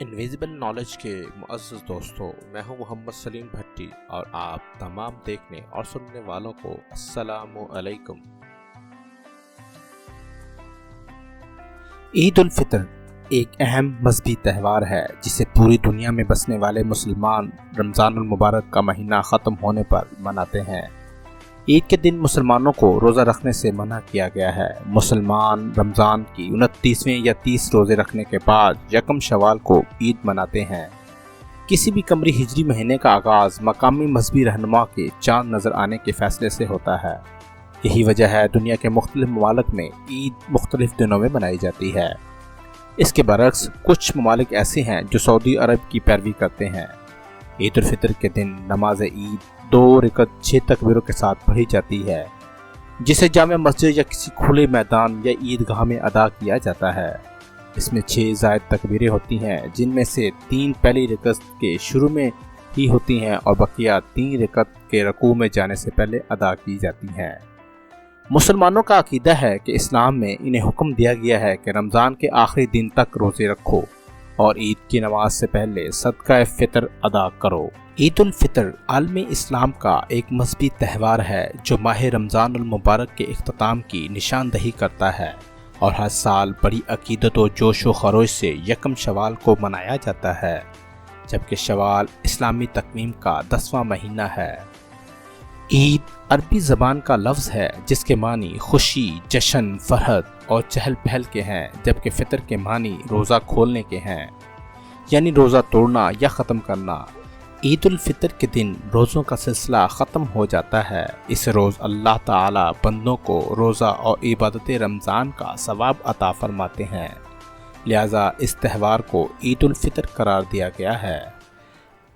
Invisible knowledge کے معزز دوستوں، میں ہوں محمد سلیم بھٹی اور آپ تمام دیکھنے اور سننے والوں کو السلام علیکم۔ عید الفطر ایک اہم مذہبی تہوار ہے جسے پوری دنیا میں بسنے والے مسلمان رمضان المبارک کا مہینہ ختم ہونے پر مناتے ہیں۔ عید کے دن مسلمانوں کو روزہ رکھنے سے منع کیا گیا ہے۔ مسلمان رمضان کی 29ویں یا 30 روزے رکھنے کے بعد یکم شوال کو عید مناتے ہیں۔ کسی بھی قمری ہجری مہینے کا آغاز مقامی مذہبی رہنما کے چاند نظر آنے کے فیصلے سے ہوتا ہے۔ یہی وجہ ہے دنیا کے مختلف ممالک میں عید مختلف دنوں میں منائی جاتی ہے۔ اس کے برعکس کچھ ممالک ایسے ہیں جو سعودی عرب کی پیروی کرتے ہیں۔ عید الفطر کے دن نماز عید 2 رکعت 6 تکبیروں کے ساتھ پڑھی جاتی ہے، جسے جامع مسجد یا کسی کھلے میدان یا عیدگاہ میں ادا کیا جاتا ہے۔ اس میں 6 زائد تکبیریں ہوتی ہیں، جن میں سے 3 پہلی رکعت کے شروع میں ہی ہوتی ہیں اور بقیہ 3 رکعت کے رکوع میں جانے سے پہلے ادا کی جاتی ہیں۔ مسلمانوں کا عقیدہ ہے کہ اسلام میں انہیں حکم دیا گیا ہے کہ رمضان کے آخری دن تک روزے رکھو اور عید کی نماز سے پہلے صدقہ فطر ادا کرو۔ عید الفطر عالم اسلام کا ایک مذہبی تہوار ہے جو ماہ رمضان المبارک کے اختتام کی نشاندہی کرتا ہے اور ہر سال بڑی عقیدت و جوش و خروش سے یکم شوال کو منایا جاتا ہے، جبکہ شوال اسلامی تقویم کا 10واں مہینہ ہے۔ عید عربی زبان کا لفظ ہے جس کے معنی خوشی، جشن، فرحت اور چہل پہل کے ہیں، جبکہ فطر کے معنی روزہ کھولنے کے ہیں، یعنی روزہ توڑنا یا ختم کرنا۔ عید الفطر کے دن روزوں کا سلسلہ ختم ہو جاتا ہے۔ اس روز اللہ تعالی بندوں کو روزہ اور عبادت رمضان کا ثواب عطا فرماتے ہیں، لہذا اس تہوار کو عید الفطر قرار دیا گیا ہے۔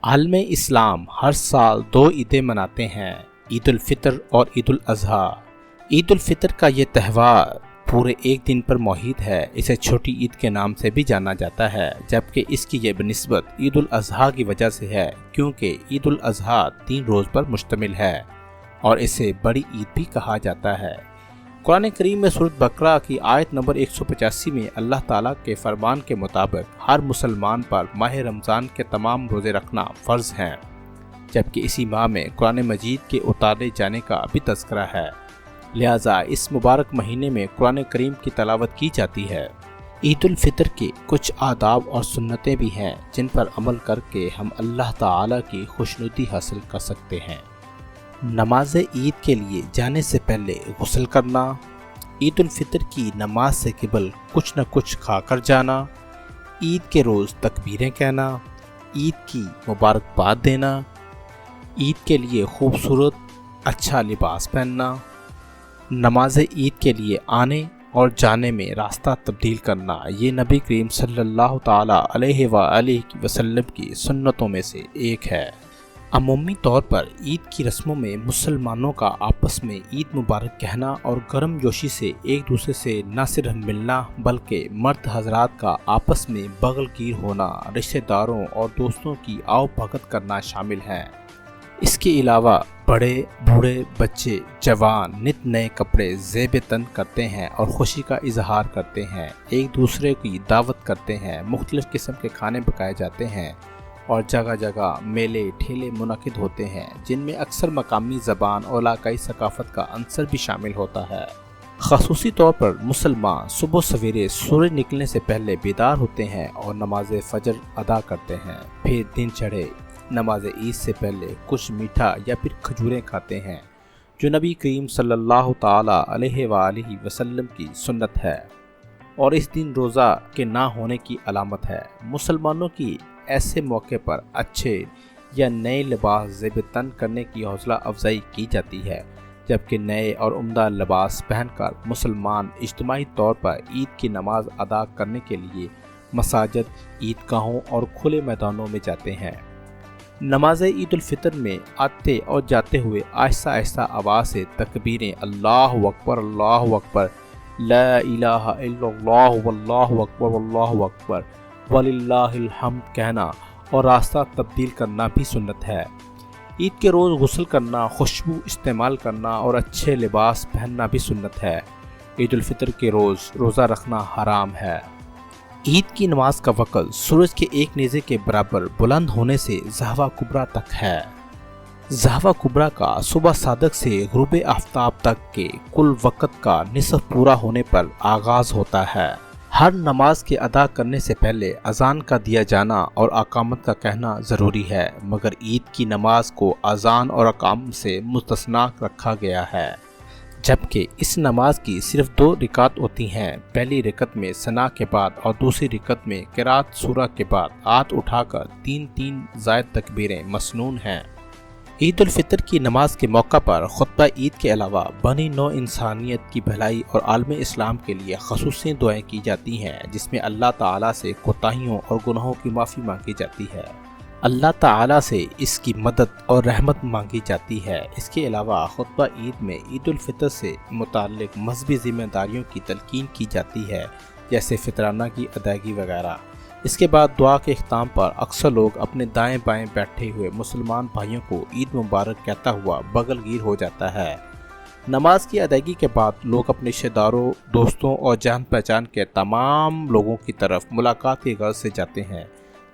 عالم اسلام ہر سال 2 عیدیں مناتے ہیں، عید الفطر اور عید الاضحیٰ۔ عید الفطر کا یہ تہوار پورے ایک دن پر محیط ہے، اسے چھوٹی عید کے نام سے بھی جانا جاتا ہے، جبکہ اس کی یہ بنسبت عید الاضحیٰ کی وجہ سے ہے کیونکہ عید الاضحیٰ 3 روز پر مشتمل ہے اور اسے بڑی عید بھی کہا جاتا ہے۔ قرآن کریم میں سورۃ بقرہ کی آیت نمبر 185 میں اللہ تعالیٰ کے فرمان کے مطابق ہر مسلمان پر ماہ رمضان کے تمام روزے رکھنا فرض ہیں، جبکہ اسی ماہ میں قرآن مجید کے اتارے جانے کا بھی تذکرہ ہے، لہٰذا اس مبارک مہینے میں قرآن کریم کی تلاوت کی جاتی ہے۔ عید الفطر کے کچھ آداب اور سنتیں بھی ہیں جن پر عمل کر کے ہم اللہ تعالیٰ کی خوشنودی حاصل کر سکتے ہیں۔ نماز عید کے لیے جانے سے پہلے غسل کرنا، عید الفطر کی نماز سے قبل کچھ نہ کچھ کھا کر جانا، عید کے روز تکبیریں کہنا، عید کی مبارکباد دینا، عید کے لیے خوبصورت اچھا لباس پہننا، نماز عید کے لیے آنے اور جانے میں راستہ تبدیل کرنا، یہ نبی کریم صلی اللہ تعالیٰ علیہ وآلہ وسلم کی سنتوں میں سے ایک ہے۔ عمومی طور پر عید کی رسموں میں مسلمانوں کا آپس میں عید مبارک کہنا اور گرم جوشی سے ایک دوسرے سے نہ صرف ملنا بلکہ مرد حضرات کا آپس میں بغل گیر ہونا، رشتہ داروں اور دوستوں کی آؤ بھگت کرنا شامل ہے۔ اس کے علاوہ بڑے بوڑھے بچے جوان نت نئے کپڑے زیب تن کرتے ہیں اور خوشی کا اظہار کرتے ہیں، ایک دوسرے کی دعوت کرتے ہیں، مختلف قسم کے کھانے پکائے جاتے ہیں اور جگہ جگہ میلے ٹھیلے منعقد ہوتے ہیں جن میں اکثر مقامی زبان اور علاقائی ثقافت کا عنصر بھی شامل ہوتا ہے۔ خصوصی طور پر مسلمان صبح سویرے سورج نکلنے سے پہلے بیدار ہوتے ہیں اور نماز فجر ادا کرتے ہیں، پھر دن چڑھے نماز عید سے پہلے کچھ میٹھا یا پھر کھجوریں کھاتے ہیں جو نبی کریم صلی اللہ تعالیٰ علیہ وآلہ وسلم کی سنت ہے اور اس دن روزہ کے نہ ہونے کی علامت ہے۔ مسلمانوں کی ایسے موقع پر اچھے یا نئے لباس زیب تن کرنے کی حوصلہ افزائی کی جاتی ہے، جبکہ نئے اور عمدہ لباس پہن کر مسلمان اجتماعی طور پر عید کی نماز ادا کرنے کے لیے مساجد، عیدگاہوں اور کھلے میدانوں میں جاتے ہیں۔ نماز عید الفطر میں آتے اور جاتے ہوئے آہستہ آہستہ آواز سے تکبیریں اللہ اکبر اللہ اکبر، لا الہ الا اللہ واللہ اکبر واللہ اکبر وللہ الحمد کہنا اور راستہ تبدیل کرنا بھی سنت ہے۔ عید کے روز غسل کرنا، خوشبو استعمال کرنا اور اچھے لباس پہننا بھی سنت ہے۔ عید الفطر کے روز روزہ رکھنا حرام ہے۔ عید کی نماز کا وقت سورج کے ایک نیزے کے برابر بلند ہونے سے ضحوہ کبریٰ تک ہے۔ ضحوہ کبریٰ کا صبح صادق سے غروب آفتاب تک کے کل وقت کا نصف پورا ہونے پر آغاز ہوتا ہے۔ ہر نماز کے ادا کرنے سے پہلے اذان کا دیا جانا اور اقامت کا کہنا ضروری ہے، مگر عید کی نماز کو اذان اور اقامت سے مستثنیٰ رکھا گیا ہے، جبکہ اس نماز کی صرف 2 رکعت ہوتی ہیں۔ پہلی رکعت میں ثنا کے بعد اور دوسری رکعت میں قرات سورہ کے بعد ہاتھ اٹھا کر 3 زائد تکبیریں مسنون ہیں۔ عید الفطر کی نماز کے موقع پر خطبہ عید کے علاوہ بنی نوع انسانیت کی بھلائی اور عالم اسلام کے لیے خصوصی دعائیں کی جاتی ہیں، جس میں اللہ تعالیٰ سے کوتاہیوں اور گناہوں کی معافی مانگی جاتی ہے، اللہ تعالیٰ سے اس کی مدد اور رحمت مانگی جاتی ہے۔ اس کے علاوہ خطبہ عید میں عید الفطر سے متعلق مذہبی ذمہ داریوں کی تلقین کی جاتی ہے، جیسے فطرانہ کی ادائیگی وغیرہ۔ اس کے بعد دعا کے اختتام پر اکثر لوگ اپنے دائیں بائیں بیٹھے ہوئے مسلمان بھائیوں کو عید مبارک کہتا ہوا بغل گیر ہو جاتا ہے۔ نماز کی ادائیگی کے بعد لوگ اپنے رشتہ داروں، دوستوں اور جان پہچان کے تمام لوگوں کی طرف ملاقات کی غرض سے جاتے ہیں،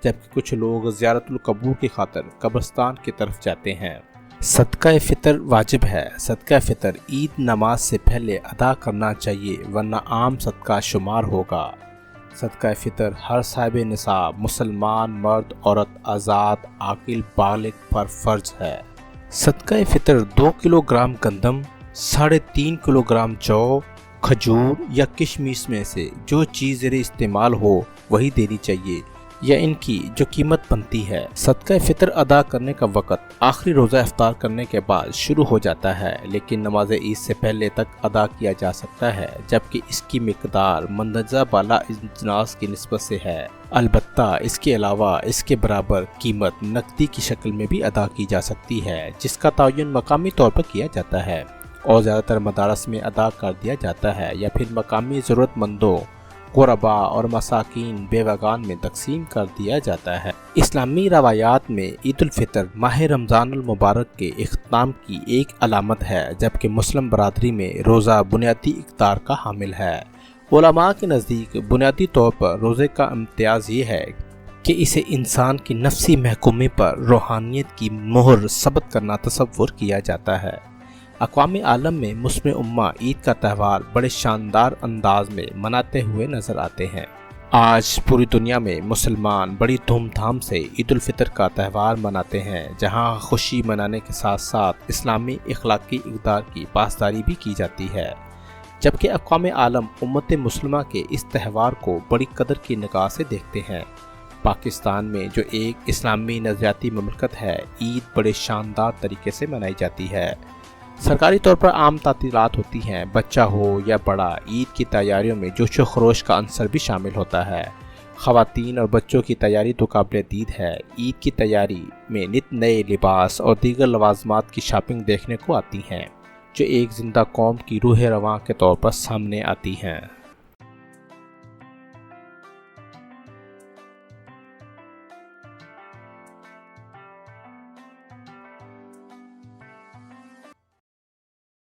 جبکہ کچھ لوگ زیارت القبور کی خاطر قبرستان کی طرف جاتے ہیں۔ صدقہ فطر واجب ہے۔ صدقہ فطر عید نماز سے پہلے ادا کرنا چاہیے، ورنہ عام صدقہ شمار ہوگا۔ صدقہ فطر ہر صاحب نصاب مسلمان مرد عورت آزاد عاقل بالغ پر فرض ہے۔ صدقہ فطر 2 کلو گرام گندم، 3.5 کلو گرام جو، کھجور یا کشمش میں سے جو چیز زیر استعمال ہو وہی دینی چاہیے یا ان کی جو قیمت بنتی ہے۔ صدقہ فطر ادا کرنے کا وقت آخری روزہ افطار کرنے کے بعد شروع ہو جاتا ہے، لیکن نماز عید سے پہلے تک ادا کیا جا سکتا ہے، جبکہ اس کی مقدار مندرجہ بالا اجناس کی نسبت سے ہے۔ البتہ اس کے علاوہ اس کے برابر قیمت نقدی کی شکل میں بھی ادا کی جا سکتی ہے، جس کا تعین مقامی طور پر کیا جاتا ہے اور زیادہ تر مدارس میں ادا کر دیا جاتا ہے، یا پھر مقامی ضرورت مندوں، غربا اور مساکین بیوگان میں تقسیم کر دیا جاتا ہے۔ اسلامی روایات میں عید الفطر ماہ رمضان المبارک کے اختتام کی ایک علامت ہے، جبکہ مسلم برادری میں روزہ بنیادی اقدار کا حامل ہے۔ علماء کے نزدیک بنیادی طور پر روزے کا امتیاز یہ ہے کہ اسے انسان کی نفسی محکومی پر روحانیت کی مہر ثبت کرنا تصور کیا جاتا ہے۔ اقوام عالم میں مسلم امہ عید کا تہوار بڑے شاندار انداز میں مناتے ہوئے نظر آتے ہیں۔ آج پوری دنیا میں مسلمان بڑی دھوم دھام سے عید الفطر کا تہوار مناتے ہیں، جہاں خوشی منانے کے ساتھ ساتھ اسلامی اخلاقی اقدار کی پاسداری بھی کی جاتی ہے، جبکہ اقوام عالم امت مسلمہ کے اس تہوار کو بڑی قدر کی نگاہ سے دیکھتے ہیں۔ پاکستان میں جو ایک اسلامی نظریاتی مملکت ہے، عید بڑے شاندار طریقے سے منائی جاتی ہے۔ سرکاری طور پر عام تعطیلات ہوتی ہیں، بچہ ہو یا بڑا، عید کی تیاریوں میں جوش و خروش کا عنصر بھی شامل ہوتا ہے۔ خواتین اور بچوں کی تیاری تو قابل دید ہے۔ عید کی تیاری میں نت نئے لباس اور دیگر لوازمات کی شاپنگ دیکھنے کو آتی ہیں، جو ایک زندہ قوم کی روح رواں کے طور پر سامنے آتی ہیں۔